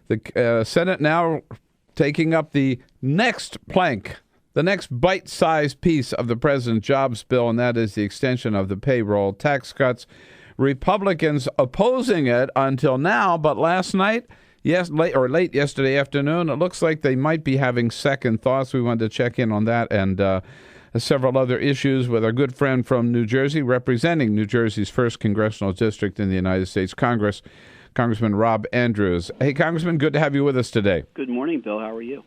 The Senate now taking up the next plank, the next bite-sized piece of the president's jobs bill, and that is the extension of the payroll tax cuts. Republicans opposing it until now, but last night, late yesterday afternoon, it looks like they might be having second thoughts. We wanted to check in on that and several other issues with our good friend from New Jersey, representing New Jersey's 1st Congressional District in the United States Congress, Congressman Rob Andrews. Hey, Congressman, good to have you with us today. Good morning, Bill. How are you?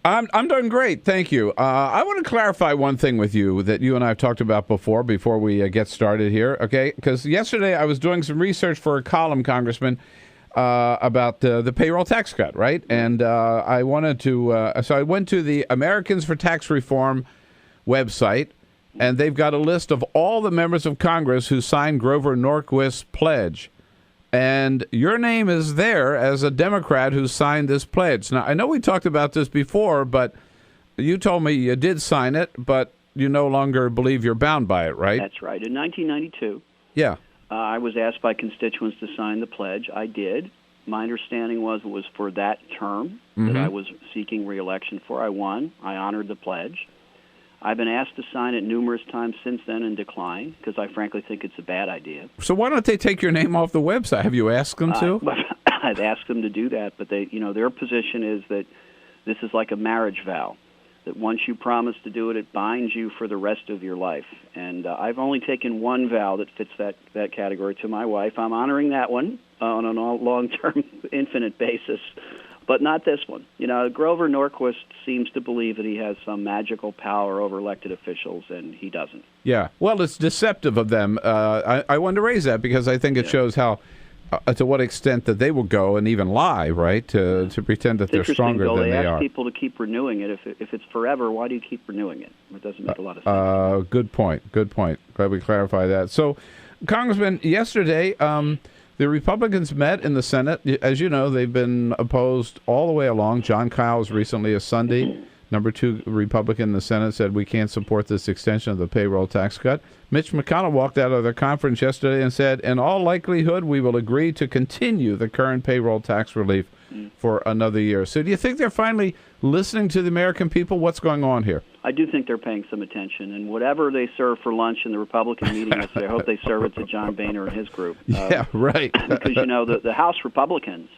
I'm doing great, thank you. I want to clarify one thing with you that you and I have talked about before we get started here, okay? Because yesterday I was doing some research for a column, Congressman, about the payroll tax cut, right? And I wanted to, so I went to the Americans for Tax Reform website, and they've got a list of all the members of Congress who signed Grover Norquist's pledge. And your name is there as a Democrat who signed this pledge. Now, I know we talked about this before, but you told me you did sign it, but you no longer believe you're bound by it, right? That's right. In 1992, yeah, I was asked by constituents to sign the pledge. I did. My understanding was it was for that term that I was seeking re-election for. I won. I honored the pledge. I've been asked to sign it numerous times since then and declined because I frankly think it's a bad idea. So why don't they take your name off the website? Have you asked them to? I've asked them to do that, but they, their position is that this is like a marriage vow, that once you promise to do it, it binds you for the rest of your life. And I've only taken one vow that fits that category to my wife. I'm honoring that one on a long-term, infinite basis. But not this one. Grover Norquist seems to believe that he has some magical power over elected officials, and he doesn't. Yeah. Well, it's deceptive of them. I wanted to raise that because I think it shows how, to what extent that they will go and even lie, right, to pretend that they're stronger Bill, than they are. They ask people to keep renewing it. If it's forever, why do you keep renewing it? It doesn't make a lot of sense. Good point. Glad we clarify that. So, Congressman, yesterday, the Republicans met in the Senate. As you know, they've been opposed all the way along. John Kyles recently, a Sunday, number 2 Republican in the Senate, said we can't support this extension of the payroll tax cut. Mitch McConnell walked out of the conference yesterday and said, in all likelihood, we will agree to continue the current payroll tax relief for another year. So do you think they're finally listening to the American people? What's going on here? I do think they're paying some attention, and whatever they serve for lunch in the Republican meeting yesterday, I hope they serve it to John Boehner and his group. Yeah, right. Because, the House Republicans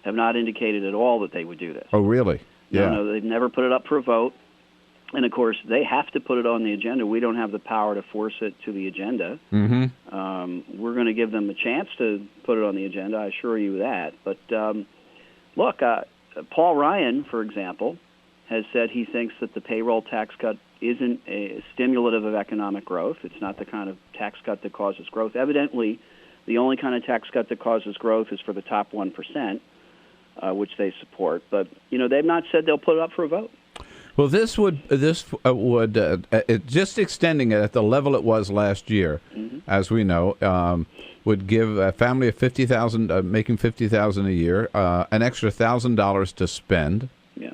have not indicated at all that they would do this. Oh, really? Yeah. No, they've never put it up for a vote. And, of course, they have to put it on the agenda. We don't have the power to force it to the agenda. We're going to give them a chance to put it on the agenda, I assure you that. But, look, Paul Ryan, for example, has said he thinks that the payroll tax cut isn't a stimulative of economic growth. It's not the kind of tax cut that causes growth. Evidently, the only kind of tax cut that causes growth is for the top 1%, which they support. But, they've not said they'll put it up for a vote. Well, this would just extending it at the level it was last year, as we know, would give a family of $50,000 making $50,000 a year an extra $1,000 to spend. Yeah.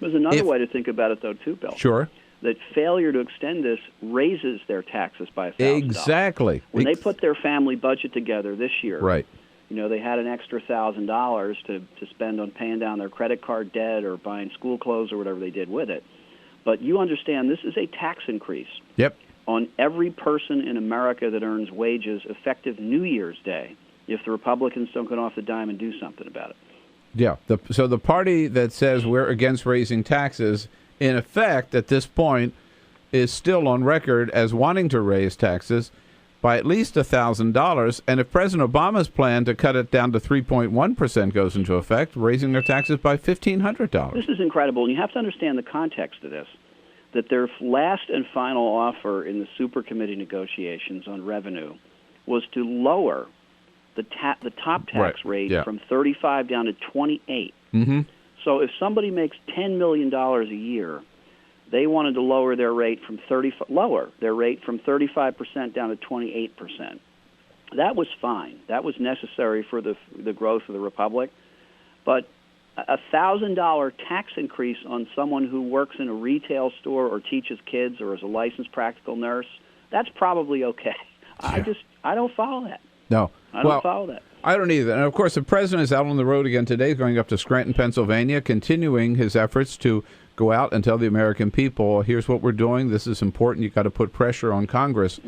There's another way to think about it, though, too, Bill. Sure. That failure to extend this raises their taxes by $1,000. Exactly. When they put their family budget together this year, right. They had an extra $1,000 to spend on paying down their credit card debt or buying school clothes or whatever they did with it. But you understand this is a tax increase on every person in America that earns wages effective New Year's Day if the Republicans don't get off the dime and do something about it. Yeah. So the party that says we're against raising taxes, in effect, at this point, is still on record as wanting to raise taxes by at least $1,000, and if President Obama's plan to cut it down to 3.1% goes into effect, raising their taxes by $1,500. This is incredible, and you have to understand the context of this, that their last and final offer in the super committee negotiations on revenue was to lower the top tax rate from 35 down to 28. So if somebody makes $10 million a year, they wanted to lower their rate from 35% down to 28%. That was fine. That was necessary for the growth of the republic. But a $1,000 tax increase on someone who works in a retail store or teaches kids or is a licensed practical nurse, that's probably okay. I don't follow that. No. I don't follow that. I don't either. And, of course, the president is out on the road again today, going up to Scranton, Pennsylvania, continuing his efforts to go out and tell the American people, here's what we're doing. This is important. You've got to put pressure on Congress.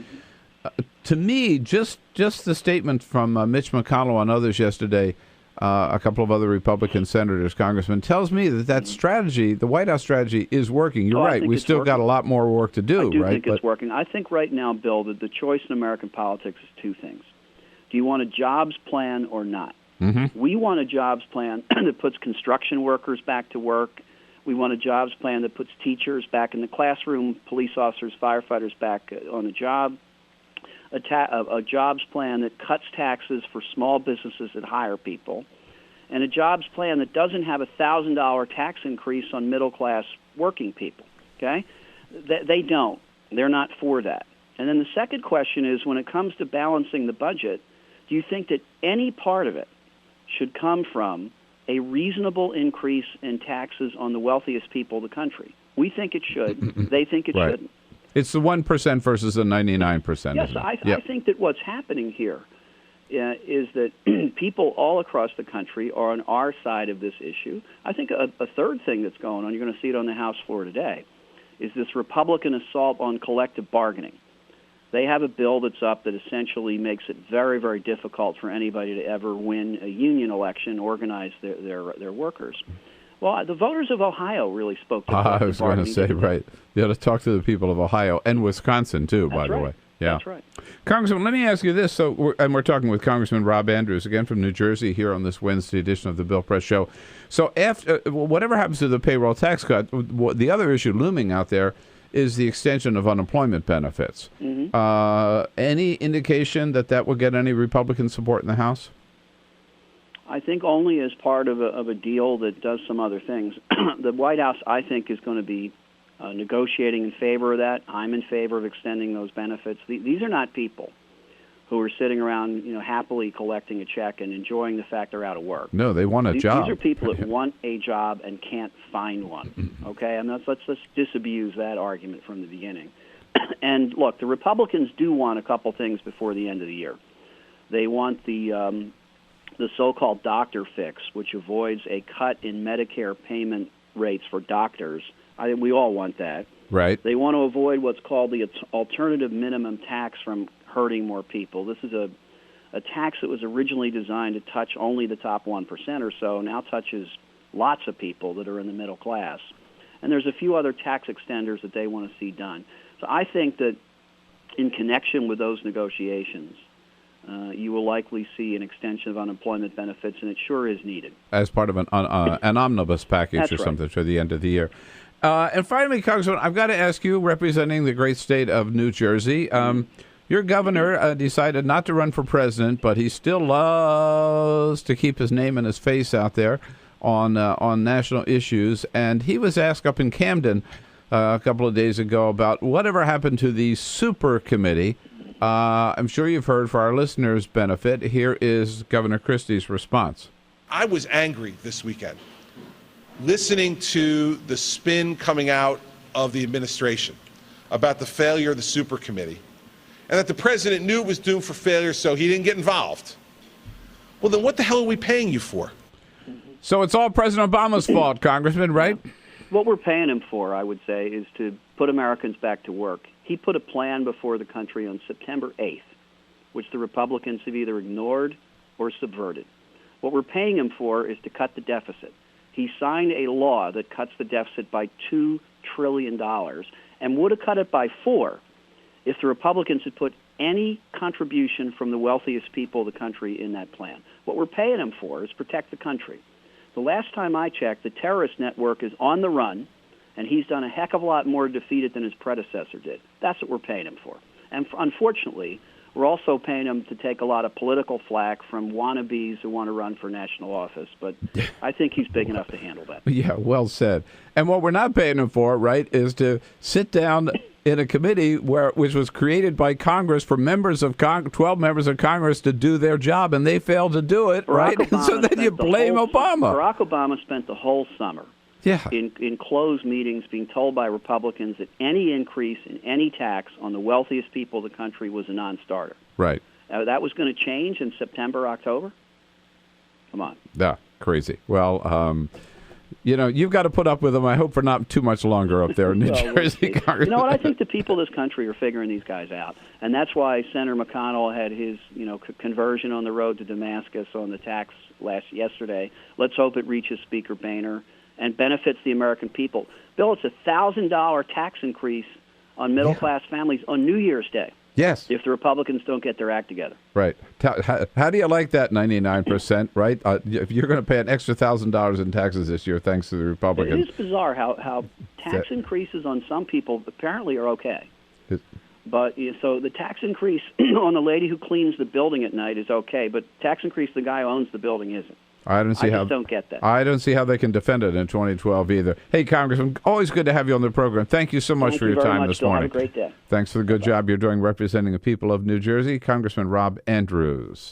To me, just the statement from Mitch McConnell and others yesterday, a couple of other Republican senators, congressmen, tells me that strategy, the White House strategy, is working. You're right. We still got a lot more work to do, right? I think it's working. I think right now, Bill, that the choice in American politics is two things. Do you want a jobs plan or not? Mm-hmm. We want a jobs plan that puts construction workers back to work. We want a jobs plan that puts teachers back in the classroom, police officers, firefighters back on the job. A jobs plan that cuts taxes for small businesses that hire people, and a jobs plan that doesn't have a $1,000 tax increase on middle-class working people, okay? They don't. They're not for that. And then the second question is, when it comes to balancing the budget, do you think that any part of it should come from a reasonable increase in taxes on the wealthiest people of the country? We think it should. They think it shouldn't. It's the 1% versus the 99%. Yes, I think that what's happening here is that people all across the country are on our side of this issue. I think a third thing that's going on, you're going to see it on the House floor today, is this Republican assault on collective bargaining. They have a bill that's up that essentially makes it very, very difficult for anybody to ever win a union election, organize their workers. Well, the voters of Ohio really spoke to I was going to say, right. You ought to talk to the people of Ohio and Wisconsin, too, by the way. Yeah. That's right. Congressman, let me ask you this. We're talking with Congressman Rob Andrews, again from New Jersey, here on this Wednesday edition of the Bill Press Show. So after whatever happens to the payroll tax cut, the other issue looming out there is the extension of unemployment benefits. Mm-hmm. Any indication that will get any Republican support in the House? I think only as part of a deal that does some other things. The White House, I think, is going to be negotiating in favor of that. I'm in favor of extending those benefits. These are not people who are sitting around, happily collecting a check and enjoying the fact they're out of work. No, they want a job. These are people that want a job and can't find one. Okay, and let's disabuse that argument from the beginning. And look, the Republicans do want a couple things before the end of the year. They want the so-called doctor fix, which avoids a cut in Medicare payment rates for doctors. I think we all want that. Right. They want to avoid what's called the alternative minimum tax from hurting more people. This is a tax that was originally designed to touch only the top 1% or so, now touches lots of people that are in the middle class. And there's a few other tax extenders that they want to see done. So I think that in connection with those negotiations, you will likely see an extension of unemployment benefits, and it sure is needed. As part of an omnibus package. That's or right. Something for the end of the year. And finally, Congressman, I've got to ask you, representing the great state of New Jersey, your governor decided not to run for president, but he still loves to keep his name and his face out there on national issues. And he was asked up in Camden a couple of days ago about whatever happened to the super committee. I'm sure you've heard. For our listeners' benefit, here is Governor Christie's response. I was angry this weekend listening to the spin coming out of the administration about the failure of the super committee, and that the president knew it was doomed for failure, so he didn't get involved. Well, then what the hell are we paying you for? So it's all President Obama's fault, Congressman, right? What we're paying him for, I would say, is to put Americans back to work. He put a plan before the country on September 8th, which the Republicans have either ignored or subverted. What we're paying him for is to cut the deficit. He signed a law that cuts the deficit by $2 trillion and would have cut it by $4 trillion if the Republicans had put any contribution from the wealthiest people of the country in that plan. What we're paying him for is protect the country. The last time I checked, the terrorist network is on the run, and he's done a heck of a lot more to defeat it than his predecessor did. That's what we're paying him for. And unfortunately, we're also paying him to take a lot of political flack from wannabes who want to run for national office. But I think he's big enough to handle that. Yeah, well said. And what we're not paying him for, right, is to sit down in a committee which was created by Congress for 12 members of Congress to do their job, and they failed to do it, right? So then you blame Obama. Barack Obama spent the whole summer in closed meetings being told by Republicans that any increase in any tax on the wealthiest people of the country was a non-starter. Right. That was going to change in September, October? Come on. Yeah, crazy. Well, you've got to put up with them. I hope for not too much longer up there in New Jersey. You know what? I think the people of this country are figuring these guys out, and that's why Senator McConnell had his, conversion on the road to Damascus on the tax yesterday. Let's hope it reaches Speaker Boehner and benefits the American people. Bill, it's a $1,000 tax increase on middle-class families on New Year's Day. Yes. If the Republicans don't get their act together. Right. How do you like that 99%, right? If you're going to pay an extra $1,000 in taxes this year thanks to the Republicans. It is bizarre how tax increases on some people apparently are okay. But so the tax increase on the lady who cleans the building at night is okay, but tax increase the guy who owns the building isn't. I just don't get that. I don't see how they can defend it in 2012 either. Hey, Congressman, always good to have you on the program. Thank you so much for your time this morning. Have a great day. Thanks for the good job you're doing representing the people of New Jersey. Congressman Rob Andrews.